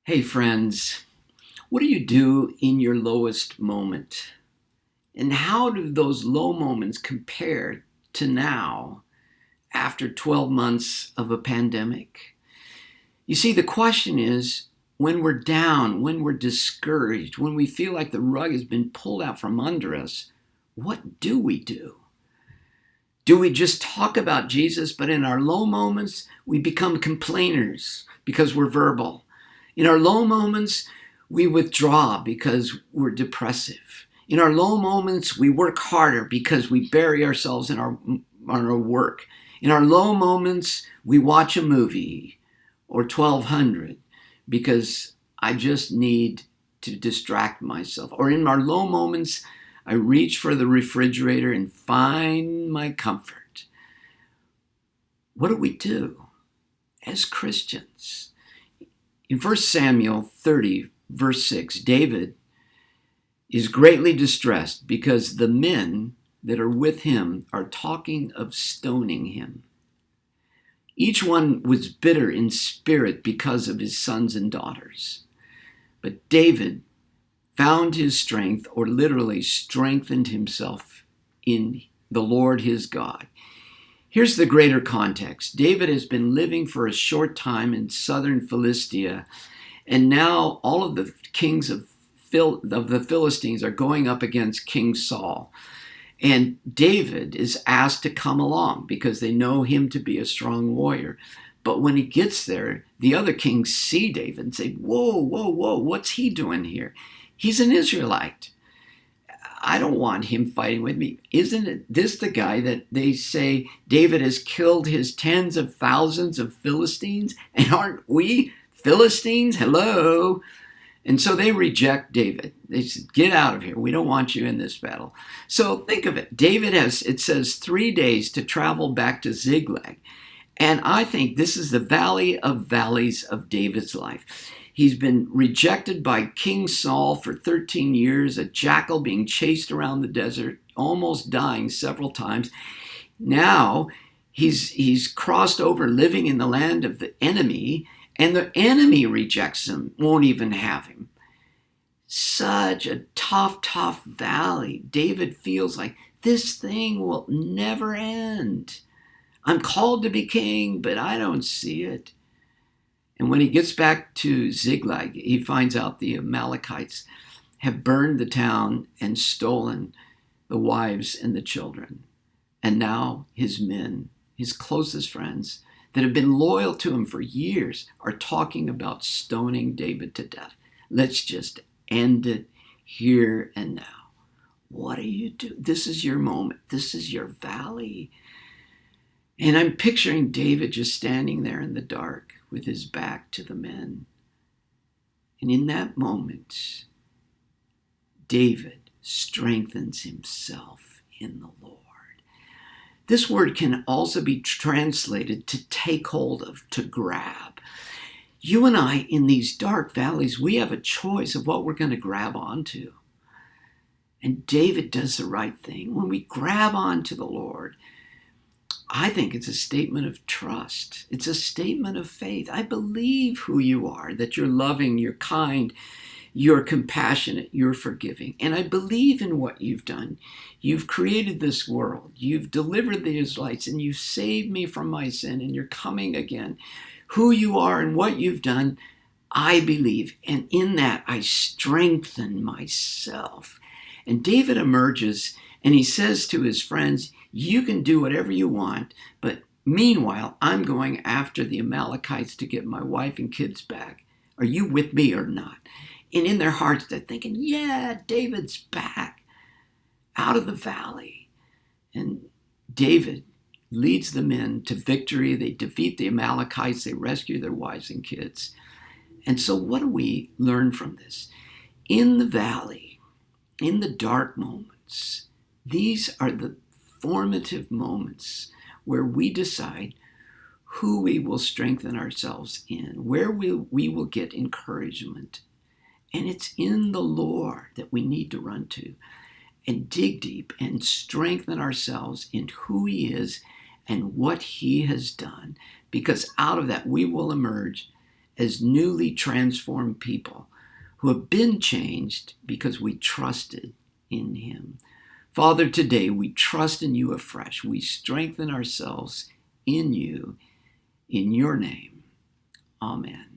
Hey, friends, what do you do in your lowest moment? And how do those low moments compare to now after 12 months of a pandemic? You see, the question is when we're down, when we're discouraged, when we feel like the rug has been pulled out from under us, what do we do? Do we just talk about Jesus, but in our low moments, we become complainers because we're verbal? In our low moments, we withdraw because we're depressive. In our low moments, we work harder because we bury ourselves in our work. In our low moments, we watch a movie or 1200 because I just need to distract myself. Or in our low moments, I reach for the refrigerator and find my comfort. What do we do as Christians? In 1 Samuel 30, verse 6, David is greatly distressed because the men that are with him are talking of stoning him. Each one was bitter in spirit because of his sons and daughters. But David found his strength, or literally strengthened himself in the Lord his God. Here's the greater context. David has been living for a short time in southern Philistia, and now all of the kings of the Philistines are going up against King Saul. And David is asked to come along because they know him to be a strong warrior. But when he gets there, the other kings see David and say, whoa, whoa, whoa, what's he doing here? He's an Israelite. I don't want him fighting with me. Isn't this the guy that they say David has killed his tens of thousands of Philistines? And aren't we Philistines? Hello. And so they reject David. They said, get out of here. We don't want you in this battle. So think of it. David has, it says, 3 days to travel back to Ziklag. And I think this is the valley of valleys of David's life. He's been rejected by King Saul for 13 years, a jackal being chased around the desert, almost dying several times. Now he's crossed over living in the land of the enemy, and the enemy rejects him, won't even have him. Such a tough valley. David feels like this thing will never end. I'm called to be king, but I don't see it. And when he gets back to Ziklag, he finds out the Amalekites have burned the town and stolen the wives and the children. And now his men, his closest friends, that have been loyal to him for years, are talking about stoning David to death. Let's just end it here and now. What do you do? This is your moment. This is your valley. And I'm picturing David just standing there in the dark with his back to the men. And in that moment, David strengthens himself in the Lord. This word can also be translated to take hold of, to grab. You and I, in these dark valleys, we have a choice of what we're going to grab onto. And David does the right thing. When we grab onto the Lord, I think it's a statement of trust. It's a statement of faith. I believe who you are, that you're loving, you're kind, you're compassionate, you're forgiving. And I believe in what you've done. You've created this world. You've delivered the Israelites, and you've saved me from my sin, and you're coming again. Who you are and what you've done, I believe. And in that, I strengthen myself. And David emerges, and he says to his friends, you can do whatever you want, but meanwhile, I'm going after the Amalekites to get my wife and kids back. Are you with me or not? And in their hearts, they're thinking, yeah, David's back out of the valley. And David leads the men to victory. They defeat the Amalekites. They rescue their wives and kids. And so what do we learn from this? In the valley, in the dark moments, these are the formative moments where we decide who we will strengthen ourselves in, where we will get encouragement. And it's in the Lord that we need to run to and dig deep and strengthen ourselves in who he is and what he has done. Because out of that we will emerge as newly transformed people who have been changed because we trusted in him. Father, today we trust in you afresh. We strengthen ourselves in you, in your name. Amen.